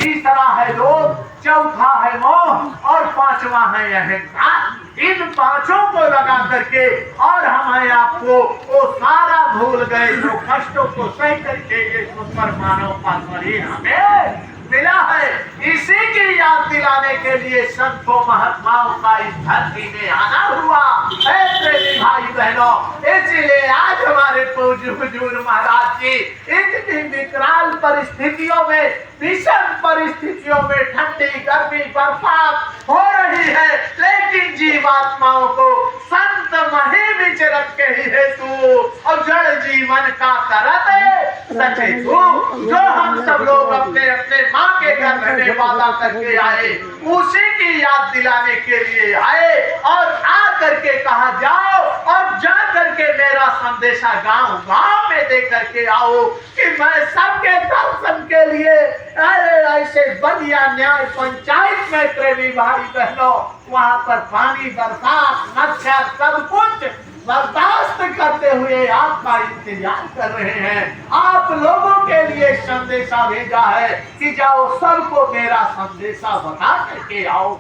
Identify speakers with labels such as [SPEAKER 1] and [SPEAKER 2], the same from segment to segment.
[SPEAKER 1] तीसरा है लोभ, चौथा है मोह और पांचवा है अहंकार। इन पांचों को लगा करके और हमें आपको वो सारा भूल गए जो कष्टों को सह करके ये सुंदर मानव का शरीर हमें मिला है। इसी की याद दिलाने के लिए संतों महात्माओं का इस धरती में आना हुआ। प्रेमी भाई बहनों, इसलिए आज हमारे पूज्य हुजूर महाराज जी इतनी विकराल परिस्थितियों में, भीषण परिस्थितियों में, ठंडी गर्मी बरसात हो रही है, लेकिन जीवात्माओं को संत मही विचरत के ही हेतु और जड़ जीवन का तरत सचे जो हम सब लोग अपने अपने माँ के घर में वादा करके आए, उसी की याद दिलाने के लिए आए और आ करके कहा जाओ और जा करके मेरा संदेशा गांव गांव में दे करके आओ कि मैं सबके दर्शन के लिए ऐसे बलिया न्याय पंचायत में प्रेमी भाई बहनों वहां पर पानी बरसात मच्छर सब कुछ बर्दाश्त करते हुए आपका इंतजार कर रहे हैं। आप लोगों के लिए संदेशा भेजा है कि जाओ सबको मेरा संदेशा बता करके आओ।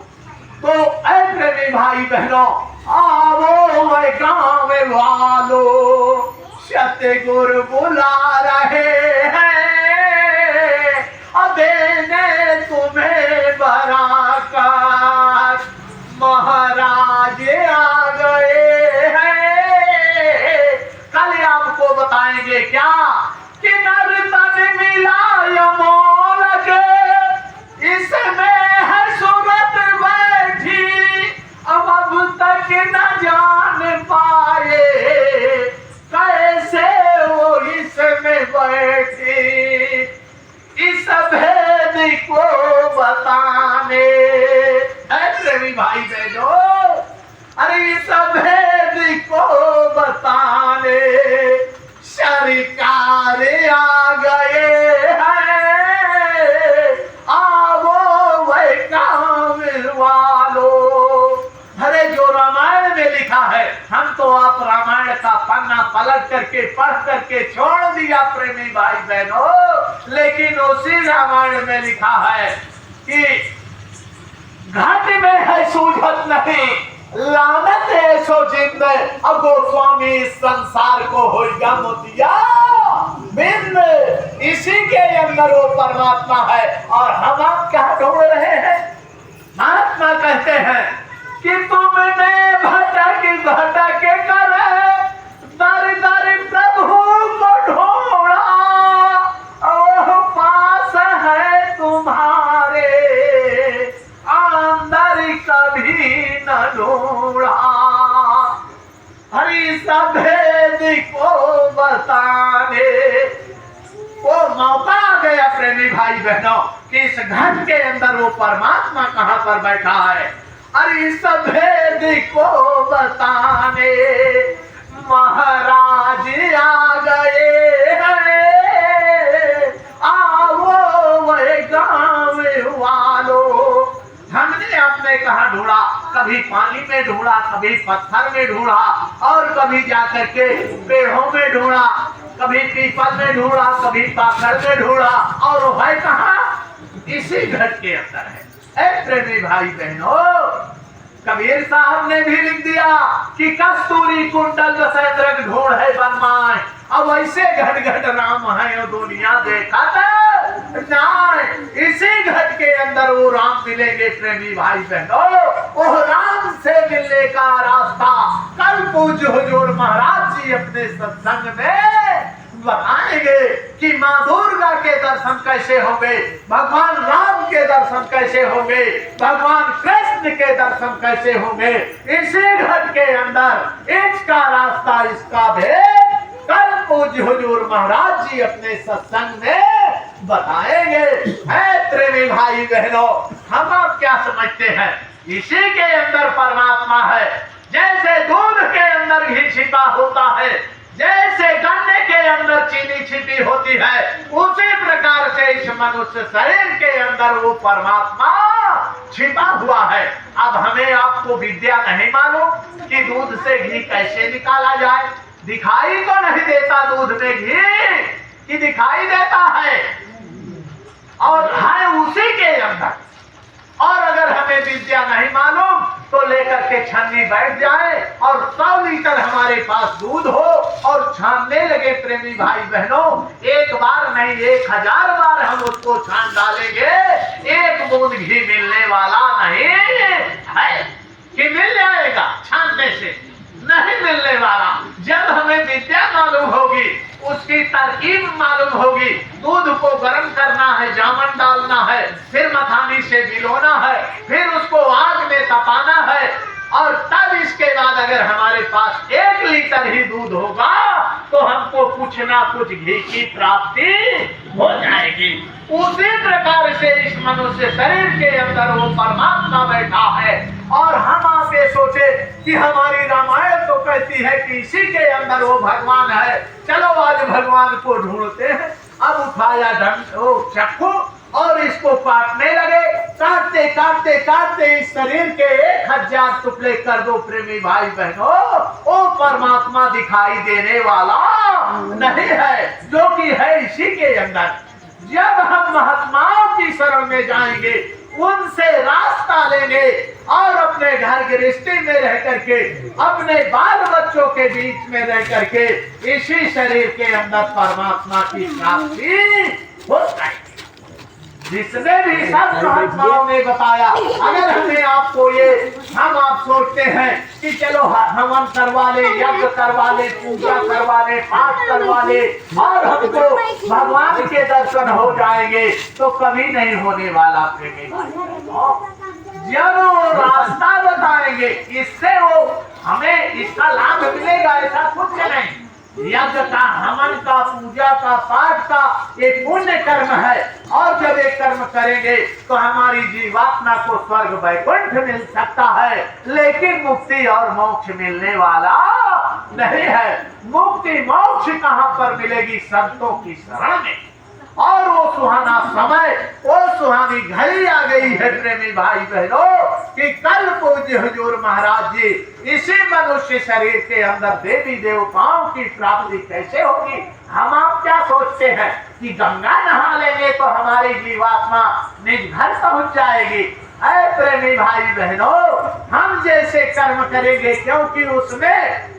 [SPEAKER 1] तो ऐ प्रेमी भाई बहनों, आओ मैं गाँव वालों, सतगुरु बुला रहे हैं, देने तुम्हें बराकत, महाराज आ गए हैं। कल आपको बताएंगे क्या कि नर्तन मिला यमोल के, इसमें है सूरत बैठी, अब तक न जान पाए कैसे वो इसमें बैठी, इस भेद को बताने। प्रेमी भाई बहनों, अरे इस भेद को बताने सरकार आ गए हैं, आवो वह काम वालो। अरे जो रामायण में लिखा है, हम तो आप रामायण का पन्ना पलट करके पढ़ करके छोड़ दिया प्रेमी भाई बहनों, लेकिन उसी रामायण में लिखा है कि घाट में है सूझत नहीं, लानत है सो जिंद, अब गोस्वामी संसार को होगा मोतिया बिंद। इसी के अंदर वो परमात्मा है और हम आप क्या ढूंढ रहे हैं। महात्मा कहते हैं कि तुमने भटक भटक कर दर दर प्रभु को ढूंढा, वो पास है तुम्हारे अंदर कभी न ढूंढा, हरि सब भेद को बताने। वो मौका आ गया प्रेमी भाई बहनों कि इस घर के अंदर वो परमात्मा कहां पर बैठा है, अरे इस भेद को बताने महाराज आ गए हैं, आओ वह गाँव वालों। हमने अपने कहा ढूंढा, कभी पानी में ढूंढा, कभी पत्थर में ढूंढा और कभी जाकर के पेड़ों में ढूंढा, कभी पीपल में ढूंढा, कभी पाखड़ में ढूंढा, और वो है कहाँ, इसी घर के अंदर है। ऐ प्रेमी भाई बहनों, कबीर साहब ने भी लिख दिया कि कस्तूरी कुंडल बसेंद्र ढूंढ है बनमाए, अब ऐसे घट घट राम है वो दुनिया देखा ना। इसी घट के अंदर वो राम मिलेंगे प्रेमी भाई बहनों। वो राम से मिलने का रास्ता कल पूज्य हुजूर महाराज जी अपने सत्संग में बताएंगे कि माँ दुर्गा के दर्शन कैसे होंगे, भगवान राम के दर्शन कैसे होंगे, भगवान कृष्ण के दर्शन कैसे होंगे। इसी घट के अंदर इसका रास्ता, इसका भेद कल पूज्य हुजूर महाराज जी अपने सत्संग में बताएंगे। है प्रेमी भाई बहनों, हम आप क्या समझते हैं, इसी के अंदर परमात्मा है। जैसे दूध के अंदर घी छिपा होता है, जैसे गन्ने के अंदर चीनी छिपी होती है, उसी प्रकार से इस मनुष्य शरीर के अंदर वो परमात्मा छिपा हुआ है। अब हमें आपको विद्या नहीं मालूम कि दूध से घी कैसे निकाला जाए। दिखाई तो नहीं देता दूध में घी, कि दिखाई देता है, और है उसी के विद्या नहीं मालूम तो लेकर के छन्नी बैठ जाए और 100 लीटर हमारे पास दूध हो और छानने लगे प्रेमी भाई बहनों, एक बार नहीं 1000 बार हम उसको छान डालेंगे, एक बूंद घी मिलने वाला नहीं है कि मिल जाएगा छानने से, नहीं मिलने वाला। जब हमें विद्या मालूम होगी, उसकी तरकीब मालूम होगी, दूध को गर्म करना है, जामन डालना है, फिर मखानी से भिगोना है, फिर उसको आग में तपाना है, और तब इसके बाद अगर हमारे पास 1 लीटर ही दूध होगा तो हमको कुछ ना कुछ घी की प्राप्ति हो जाएगी। उसी प्रकार से इस मनुष्य शरीर के अंदर वो परमात्मा बैठा है, और हम आप ये सोचे कि हमारी रामायण तो कहती है कि इसी के अंदर वो भगवान है, चलो आज भगवान को ढूंढते हैं। अब उठाया चक्कू और इसको काटने लगे, काटते काटते काटते इस शरीर के 1000 टुकड़े कर दो प्रेमी भाई बहनों, वो परमात्मा दिखाई देने वाला नहीं है, जो कि है इसी के अंदर। जब हम महात्माओं की शरण में जाएंगे, उनसे रास्ता लेंगे और अपने घर गृहस्थी में रह करके, अपने बाल बच्चों के बीच में रह करके इसी शरीर के अंदर परमात्मा की प्राप्ति हो जाएगी। जिसने भी सब महात्माओं ने बताया, अगर हमें आपको ये हम आप सोचते हैं कि चलो हवन करवा ले, यज्ञ करवा ले, पूजा करवा ले, पाठ करवा ले और हमको भगवान के दर्शन हो जाएंगे, तो कभी नहीं होने वाला प्रेमी भाई। जब वो रास्ता बताएंगे, इससे वो हमें इसका लाभ मिलेगा, ऐसा कुछ नहीं। यज्ञ का, हवन का, पूजा का, पाठ का एक पुण्य कर्म है, और जब एक कर्म करेंगे तो हमारी जीवात्मा को स्वर्ग वैकुंठ मिल सकता है, लेकिन मुक्ति और मोक्ष मिलने वाला नहीं है। मुक्ति मोक्ष कहाँ पर मिलेगी? संतों की शरण में। और वो सुहाना समय, वो सुहानी घड़ी आ गई है प्रेमी भाई बहनों, कि कल पूज्य हुजूर महाराज जी इसी मनुष्य शरीर के अंदर देवी देवताओं की प्राप्ति कैसे होगी? हम आप क्या सोचते हैं कि गंगा नहा लेंगे तो हमारी जीवात्मा निज घर पहुंच जाएगी? ऐ प्रेमी भाई बहनों, हम जैसे कर्म करेंगे, क्योंकि उसमें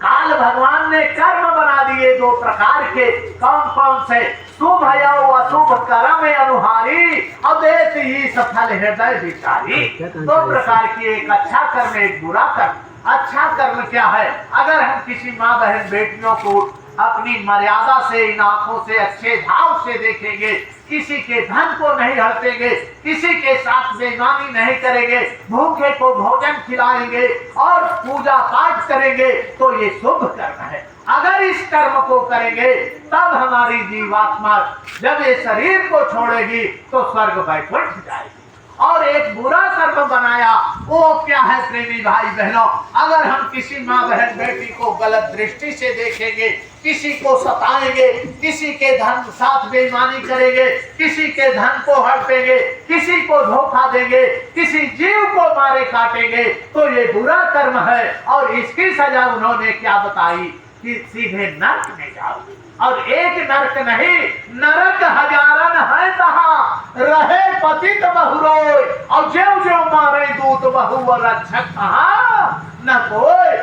[SPEAKER 1] काल भगवान ने कर्म बना दिए 2 प्रकार के। कौन कौन से? शुभ अशुभ कर्म अनुहारी, अदेत ही सफल हृदय विचारी। 2 प्रकार की, एक अच्छा कर्म, एक बुरा कर्म। अच्छा कर्म क्या है? अगर हम किसी माँ बहन बेटियों को अपनी मर्यादा से, इन आंखों से, अच्छे भाव से देखेंगे, किसी के धन को नहीं हड़पेंगे, किसी के साथ बेईमानी नहीं करेंगे, भूखे को भोजन खिलाएंगे और पूजा पाठ करेंगे, तो ये शुभ कर्म है। अगर इस कर्म को करेंगे तब हमारी जीवात्मा जब ये शरीर को छोड़ेगी तो स्वर्ग वैकुंठ जाएगी। और एक बुरा कर्म बनाया, वो क्या है प्रेमी भाई बहनों? अगर हम किसी माँ बहन बेटी को गलत दृष्टि से देखेंगे, किसी को सताएंगे, किसी के धन साथ बेईमानी करेंगे, किसी के धन को हड़पेंगे, किसी को धोखा देंगे, किसी जीव को मारे काटेंगे, तो ये बुरा कर्म है। और इसकी सजा उन्होंने क्या बताई कि सीधे नरक में जाओ। और एक नरक नहीं, नरक हजारन है तहाँ, रहे पतित बहुरोय, और ज्यों ज्यों मारे दूत बहु रक्षक कहाँ न कोई।